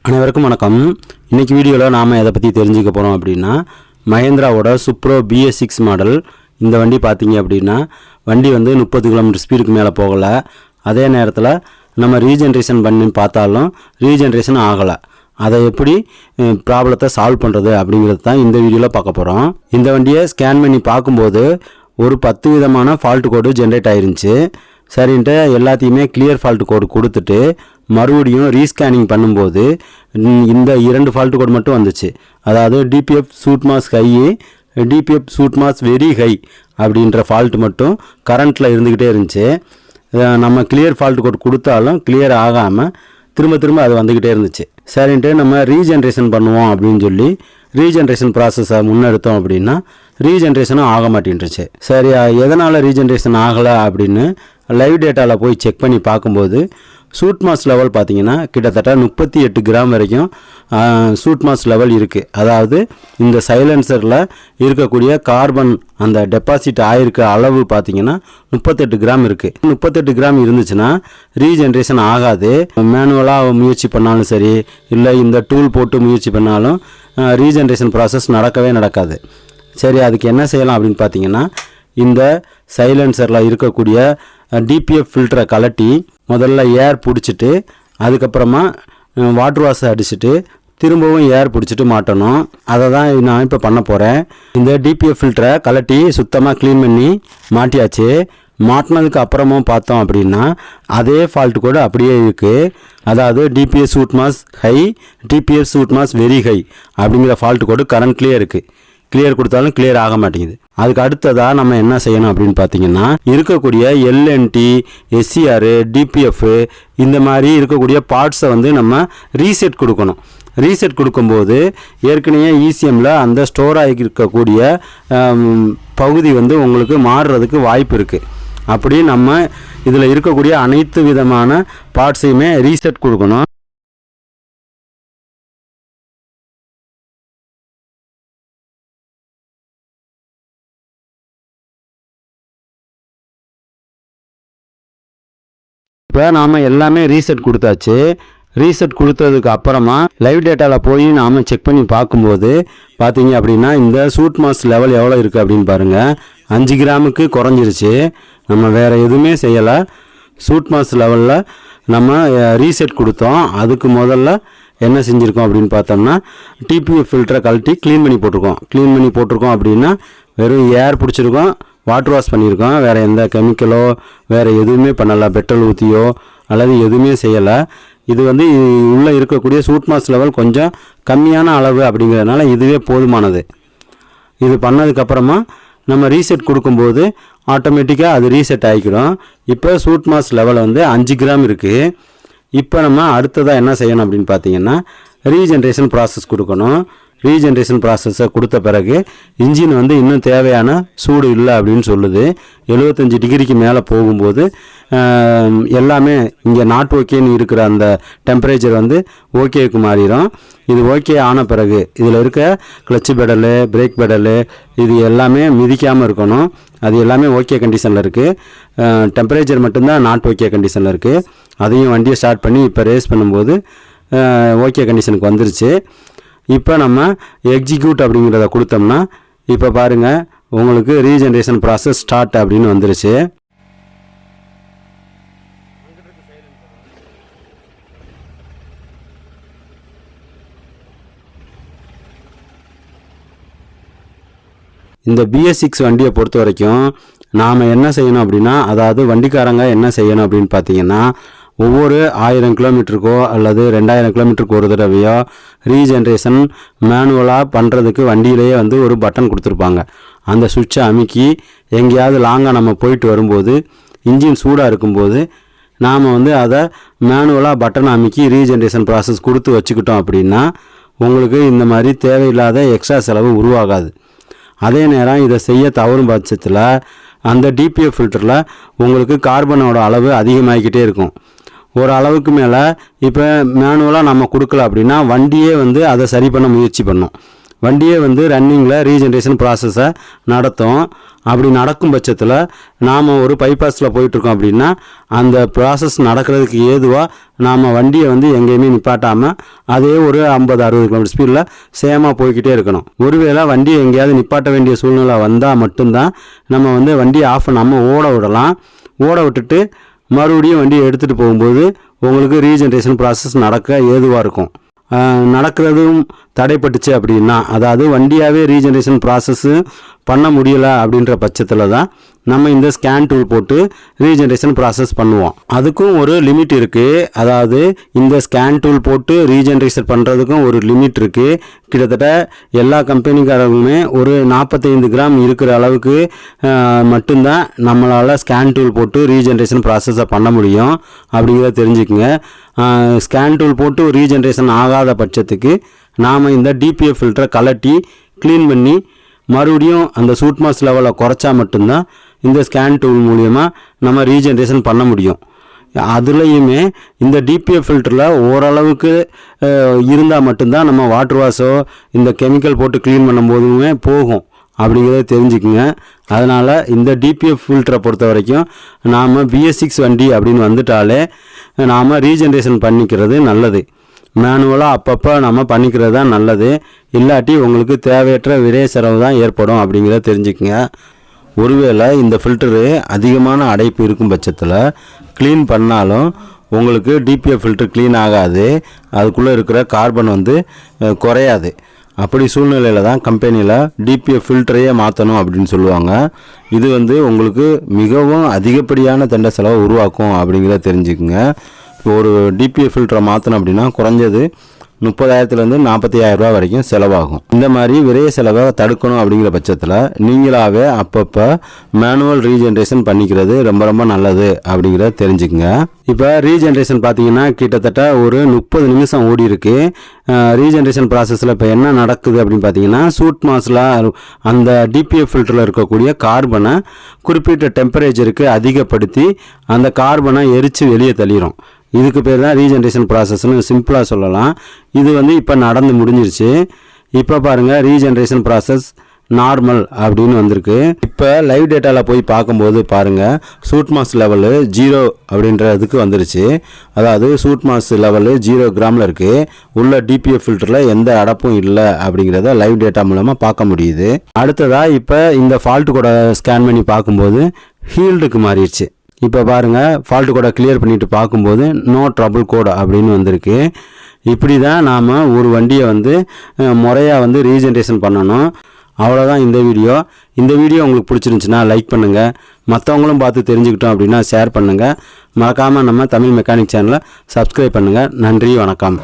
அனைவருக்கும் வணக்கம். இன்றைக்கி வீடியோவில் நாம் எதை பற்றி தெரிஞ்சுக்க போகிறோம் அப்படின்னா, மஹேந்திராவோட சுப்ரோ BS6 மாடல். இந்த வண்டி பார்த்தீங்க அப்படின்னா வண்டி வந்து 30 கிலோமீட்டர் ஸ்பீடுக்கு மேலே போகலை. அதே நேரத்தில் நம்ம ரீஜென்ரேஷன் பண்ணி பார்த்தாலும் ரீஜென்ரேஷன் ஆகலை. அதை எப்படி ப்ராப்ளத்தை சால்வ் பண்ணுறது அப்படிங்கிறது தான் இந்த வீடியோவில் பார்க்க போகிறோம். இந்த வண்டியை ஸ்கேன் பண்ணி பார்க்கும்போது ஒரு 10 விதமான ஃபால்ட் கோடு ஜென்ரேட் ஆயிருந்துச்சு. சரின்ட்டு எல்லாத்தையுமே கிளியர் ஃபால்ட் கோடு கொடுத்துட்டு மறுபடியும் ரீஸ்கேனிங் பண்ணும்போது இந்த 2 ஃபால்ட் கோடு மட்டும் வந்துச்சு. அதாவது DPF soot mass high, DPF soot mass very high அப்படின்ற ஃபால்ட் மட்டும் கரண்ட்டில் இருந்துக்கிட்டே இருந்துச்சு. நம்ம கிளியர் ஃபால்ட் கோட் கொடுத்தாலும் கிளியர் ஆகாமல் திரும்ப அது வந்துக்கிட்டே இருந்துச்சு. சரின்ட்டு நம்ம ரீஜென்ரேஷன் பண்ணுவோம் அப்படின்னு சொல்லி ரீஜென்ரேஷன் ப்ராசஸை முன்னெடுத்தோம் அப்படின்னா ரீஜென்ரேஷனும் ஆக மாட்டேன்ருச்சு. சரி, எதனால் ரீஜென்ரேஷன் ஆகலை அப்படின்னு லைவ் டேட்டாவில் போய் செக் பண்ணி பார்க்கும்போது சூட் மாஸ் லெவல் பார்த்திங்கன்னா கிட்டத்தட்ட 38 கிராம் வரைக்கும் சூட் மாஸ் லெவல் இருக்குது. அதாவது இந்த சைலன்சரில் இருக்கக்கூடிய கார்பன் அந்த டெபாசிட் ஆகிருக்க அளவு பார்த்திங்கன்னா 38 கிராம் இருக்குது. 38 கிராம் இருந்துச்சுன்னா ரீஜென்ரேஷன் ஆகாது. மேனுவலாக முயற்சி பண்ணாலும் சரி, இல்லை இந்த டூல் போட்டு முயற்சி பண்ணாலும் ரீஜென்ரேஷன் ப்ராசஸ் நடக்கவே நடக்காது. சரி, அதுக்கு என்ன செய்யலாம் அப்படின்னு பார்த்தீங்கன்னா, இந்த சைலன்சரில் இருக்கக்கூடிய DPF ஃபில்டரை கலட்டி முதல்ல ஏர் பிடிச்சிட்டு அதுக்கப்புறமா வாட்டர் வாஷ் அடிச்சுட்டு திரும்பவும் ஏர் பிடிச்சிட்டு மாட்டணும். அதை தான் நான் இப்போ பண்ண போகிறேன். இந்த DPF ஃபில்டரை கலட்டி சுத்தமாக க்ளீன் பண்ணி மாட்டியாச்சு. மாட்டினதுக்கு அப்புறமும் பார்த்தோம் அப்படின்னா அதே ஃபால்ட் கோடு அப்படியே இருக்குது. அதாவது DPF soot mass high, DPF soot mass very high அப்படிங்கிற ஃபால்ட் கோடு கரண்ட்லேயே இருக்குது. கிளியர் கொடுத்தாலும் கிளியர் ஆக மாட்டேங்குது. அதுக்கு அடுத்ததாக நம்ம என்ன செய்யணும் அப்படின்னு பார்த்தீங்கன்னா, இருக்கக்கூடிய LNT, SCR, DPF இந்த மாதிரி இருக்கக்கூடிய பார்ட்ஸை வந்து நம்ம ரீசெட் கொடுக்கணும். ரீசெட் கொடுக்கும்போது ஏற்கனவே ECMல அந்த ஸ்டோர் ஆகி இருக்கக்கூடிய பகுதி வந்து உங்களுக்கு மாறுறதுக்கு வாய்ப்பு இருக்குது. அப்படி நம்ம இதில் இருக்கக்கூடிய அனைத்து விதமான பார்ட்ஸையுமே ரீசெட் கொடுக்கணும். இப்போ நாம் எல்லாமே ரீசெட் கொடுத்தாச்சு. ரீசெட் கொடுத்ததுக்கு அப்புறமா லைவ் டேட்டாவில் போய் நாம் செக் பண்ணி பார்க்கும்போது பார்த்தீங்க அப்படின்னா இந்த சூட் மாஸ் லெவல் எவ்வளோ இருக்குது அப்படின்னு பாருங்கள். 5 கிராமுக்கு குறைஞ்சிருச்சு. நம்ம வேறு எதுவுமே செய்யலை. சூட் மாஸ் லெவலில் நம்ம ரீசெட் கொடுத்தோம். அதுக்கு முதல்ல என்ன செஞ்சுருக்கோம் அப்படின்னு பார்த்தோம்னா DPF ஃபில்டரை கழட்டி க்ளீன் பண்ணி போட்டிருக்கோம் அப்படின்னா வெறும் ஏர் பிடிச்சிருக்கோம், வாட்டர் வாஷ் பண்ணியிருக்கோம். வேறு எந்த கெமிக்கலோ வேறு எதுவுமே பண்ணலை, பெட்ரோல் ஊற்றியோ அல்லது எதுவுமே செய்யலை. இது வந்து உள்ளே இருக்கக்கூடிய சூட் மாஸ் லெவல் கொஞ்சம் கம்மியான அளவு அப்படிங்கிறதுனால இதுவே போதுமானது. இது பண்ணதுக்கப்புறமா நம்ம ரீசெட் கொடுக்கும்போது ஆட்டோமேட்டிக்காக அது ரீசெட் ஆகிக்கிறோம். இப்போ சூட் மாஸ் லெவல் வந்து 5 கிராம் இருக்குது. இப்போ நம்ம அடுத்ததாக என்ன செய்யணும் அப்படின்னு பார்த்தீங்கன்னா ரீஜென்ரேஷன் ப்ராசஸ் கொடுக்கணும். ரீஜென்ரேஷன் ப்ராசஸை கொடுத்த பிறகு இன்ஜின் வந்து இன்னும் தேவையான சூடு இல்லை அப்படின்னு சொல்லுது. 75 டிகிரிக்கு மேலே போகும்போது எல்லாமே இங்கே நாட் ஓகேன்னு இருக்கிற அந்த டெம்பரேச்சர் வந்து ஓகேவுக்கு மாறிடும். இது ஓகே ஆன பிறகு இதில் இருக்க கிளச்சு பெடலு, பிரேக் பெடலு இது எல்லாமே மிதிக்காமல் இருக்கணும். அது எல்லாமே ஓகே கண்டிஷனில் இருக்குது. டெம்பரேச்சர் மட்டும்தான் நாட் ஓகே கண்டிஷனில் இருக்குது. அதையும் வண்டியை ஸ்டார்ட் பண்ணி இப்போ ரேஸ் பண்ணும்போது ஓகே கண்டிஷனுக்கு வந்துருச்சு. இப்போ நம்ம எக்ஸிக்யூட் அப்படிங்கிறத கொடுத்தோம்னா இப்போ பாருங்கள் உங்களுக்கு ரீஜென்ரேஷன் ப்ராசஸ் ஸ்டார்ட் அப்படின்னு வந்துருச்சு. இந்த BS6 வண்டியை பொறுத்த வரைக்கும் நாம் என்ன செய்யணும் அப்படின்னா, அதாவது வண்டிக்காரங்க என்ன செய்யணும் அப்படின்னு பார்த்தீங்கன்னா, ஒவ்வொரு 1000 கிலோமீட்டருக்கோ அல்லது 2000 கிலோமீட்டருக்கு ஒரு தடவையோ ரீஜென்ரேஷன் மேனுவலாக பண்ணுறதுக்கு வண்டியிலேயே வந்து ஒரு பட்டன் கொடுத்துருப்பாங்க. அந்த சுவிட்சை அமுக்கி எங்கேயாவது லாங்காக நம்ம போயிட்டு வரும்போது இன்ஜின் சூடாக இருக்கும்போது நாம் வந்து அதை மேனுவலாக பட்டனை அமுக்கி ரீஜென்ரேஷன் ப்ராசஸ் கொடுத்து வச்சுக்கிட்டோம் அப்படின்னா உங்களுக்கு இந்த மாதிரி தேவையில்லாத எக்ஸ்ட்ரா செலவு உருவாகாது. அதே நேரம் இதை செய்ய தவறும் பட்சத்தில் அந்த DPF ஃபில்டரில் உங்களுக்கு கார்பனோட அளவு அதிகமாகிக்கிட்டே இருக்கும். ஒரு அளவுக்கு மேலே இப்போ மேனுவலாக நம்ம கொடுக்கல அப்படின்னா வண்டியே வந்து அதை சரி பண்ண முயற்சி பண்ணும். வண்டியே வந்து ரன்னிங்கில் ரீஜென்ரேஷன் ப்ராசஸை நடத்தும். அப்படி நடக்கும் பட்சத்தில் நாம் ஒரு பைபாஸில் போயிட்டுருக்கோம் அப்படின்னா அந்த ப்ராசஸ் நடக்கிறதுக்கு ஏதுவாக நாம் வண்டியை வந்து எங்கேயுமே நிப்பாட்டாமல் அதே ஒரு 50-60 கிலோமீட்டர் ஸ்பீடில் சேமாக போய்கிட்டே இருக்கணும். ஒருவேளை வண்டியை எங்கேயாவது நிப்பாட்ட வேண்டிய சூழ்நிலை வந்தால் மட்டும்தான் நம்ம வந்து வண்டியை ஆஃப் பண்ணாமல் ஓட விடலாம். ஓட விட்டுட்டு மறுபடியும் வண்டியை எடுத்துகிட்டு போகும்போது உங்களுக்கு ரீஜென்ரேஷன் ப்ராசஸ் நடக்க ஏதுவாக இருக்கும். நடக்கிறதும் தடைப்பட்டுச்சு அப்படின்னா, அதாவது வண்டியாகவே ரீஜென்ரேஷன் ப்ராசஸ்ஸு பண்ண முடியலை அப்படின்ற பட்சத்தில் தான் நம்ம இந்த ஸ்கேன் டூல் போட்டு ரீஜென்ரேஷன் ப்ராசஸ் பண்ணுவோம். அதுக்கும் ஒரு லிமிட் இருக்குது. அதாவது இந்த ஸ்கேன் டூல் போட்டு ரீஜென்ரேஷன் பண்ணுறதுக்கும் ஒரு லிமிட் இருக்குது. கிட்டத்தட்ட எல்லா கம்பெனிக்காரங்களுமே ஒரு 45 கிராம் இருக்கிற அளவுக்கு மட்டும்தான் நம்மளால் ஸ்கேன் டூல் போட்டு ரீஜென்ரேஷன் ப்ராசஸை பண்ண முடியும் அப்படிங்கிறத தெரிஞ்சுக்குங்க. ஸ்கேன் டூல் போட்டு ரீஜென்ரேஷன் ஆகாத பட்சத்துக்கு நாம் இந்த டிபிஎஃப் ஃபில்டரை கலட்டி க்ளீன் பண்ணி மறுபடியும் அந்த சூட் மாஸ் லெவலை குறைச்சா மட்டும்தான் இந்த ஸ்கேன் டூல் மூலிமா நம்ம ரீஜென்ரேஷன் பண்ண முடியும். அதுலேயுமே இந்த டிபிஎஃப் ஃபில்டரில் ஓரளவுக்கு இருந்தால் மட்டும்தான் நம்ம வாட்டர் வாஷோ இந்த கெமிக்கல் போட்டு க்ளீன் பண்ணும்போதுமே போகும் அப்படிங்கிறத தெரிஞ்சுக்குங்க. அதனால் இந்த டிபிஎஃப் ஃபில்டரை பொறுத்த வரைக்கும் நாம் BS6 வண்டி அப்படின்னு வந்துட்டாலே நாம் ரீஜென்ரேஷன் பண்ணிக்கிறது நல்லது. மேனுவலாக அப்பப்போ நம்ம பண்ணிக்கிறது தான் நல்லது. இல்லாட்டி உங்களுக்கு தேவையற்ற விரை செலவு தான் ஏற்படும் அப்படிங்கிறத தெரிஞ்சுக்கங்க. ஒருவேளை இந்த ஃபில்டரு அதிகமான அடைப்பு இருக்கும் பட்சத்தில் க்ளீன் பண்ணாலும் உங்களுக்கு டிபிஎஃப் ஃபில்டர் க்ளீன் ஆகாது. அதுக்குள்ளே இருக்கிற கார்பன் வந்து குறையாது. அப்படி சூழ்நிலையில் தான் கம்பெனியில் டிபிஎஃப் ஃபில்டரையே மாற்றணும் அப்படின்னு சொல்லுவாங்க. இது வந்து உங்களுக்கு மிகவும் அதிகப்படியான தண்ட செலவை உருவாக்கும் அப்படிங்கிறத தெரிஞ்சுக்குங்க. ஒரு டிபிஎஃப் ஃபில்டரை மாற்றணும் அப்படின்னா குறைஞ்சது 30,000 40,000 ரூபா வரைக்கும் செலவாகும். இந்த மாதிரி விரைய செலவை தடுக்கணும் அப்படிங்கிற பட்சத்தில் நீங்களாகவே அப்பப்போ மேனுவல் ரீஜென்ரேஷன் பண்ணிக்கிறது ரொம்ப ரொம்ப நல்லது அப்படிங்கிறத தெரிஞ்சுக்குங்க. இப்போ ரீஜென்ரேஷன் பார்த்தீங்கன்னா கிட்டத்தட்ட ஒரு 30 நிமிஷம் ஓடி இருக்கு. ரீஜென்ரேஷன் ப்ராசஸில் இப்போ என்ன நடக்குது அப்படின்னு பார்த்தீங்கன்னா சூட் மாஸில் அந்த டிபிஎஃப் ஃபில்டரில் இருக்கக்கூடிய கார்பனை குறிப்பிட்ட டெம்பரேச்சருக்கு அதிகப்படுத்தி அந்த கார்பனை எரித்து வெளியே தள்ளிடும். இதுக்கு பேர் தான் ரீஜென்ரேஷன் ப்ராசஸ்னு சிம்பிளாக சொல்லலாம். இது வந்து இப்போ நடந்து முடிஞ்சிருச்சு. இப்போ பாருங்கள் ரீஜென்ரேஷன் ப்ராசஸ் நார்மல் அப்படின்னு வந்திருக்கு. இப்போ லைவ் டேட்டாவில் போய் பார்க்கும்போது பாருங்கள் சூட் மாஸ் லெவலு 0 அப்படின்றதுக்கு வந்துருச்சு. அதாவது சூட் மாஸ் லெவலு 0 கிராமில் இருக்குது. உள்ள டிபிஎஃப் ஃபில்டரில் எந்த அடப்பும் இல்லை அப்படிங்கிறத லைவ் டேட்டா மூலமாக பார்க்க முடியுது. அடுத்ததாக இப்போ இந்த ஃபால்ட்டு கூட ஸ்கேன் பண்ணி பார்க்கும்போது ஹீல்டுக்கு மாறிடுச்சு. இப்போ பாருங்கள் ஃபால்ட்டு கோடை கிளியர் பண்ணிவிட்டு பார்க்கும்போது நோ ட்ரபிள் கோட் அப்படின்னு வந்திருக்கு. இப்படி தான் நாம் ஒரு வண்டியை வந்து முறையாக வந்து ரீஜென்ரேஷன் பண்ணணும். அவ்வளோதான் இந்த வீடியோ. இந்த வீடியோ உங்களுக்கு பிடிச்சிருந்துச்சுன்னா லைக் பண்ணுங்கள். மற்றவங்களும் பார்த்து தெரிஞ்சுக்கிட்டோம் அப்படின்னா ஷேர் பண்ணுங்கள். மறக்காமல் நம்ம தமிழ் மெக்கானிக் சேனலை சப்ஸ்கிரைப் பண்ணுங்கள். நன்றி, வணக்கம்.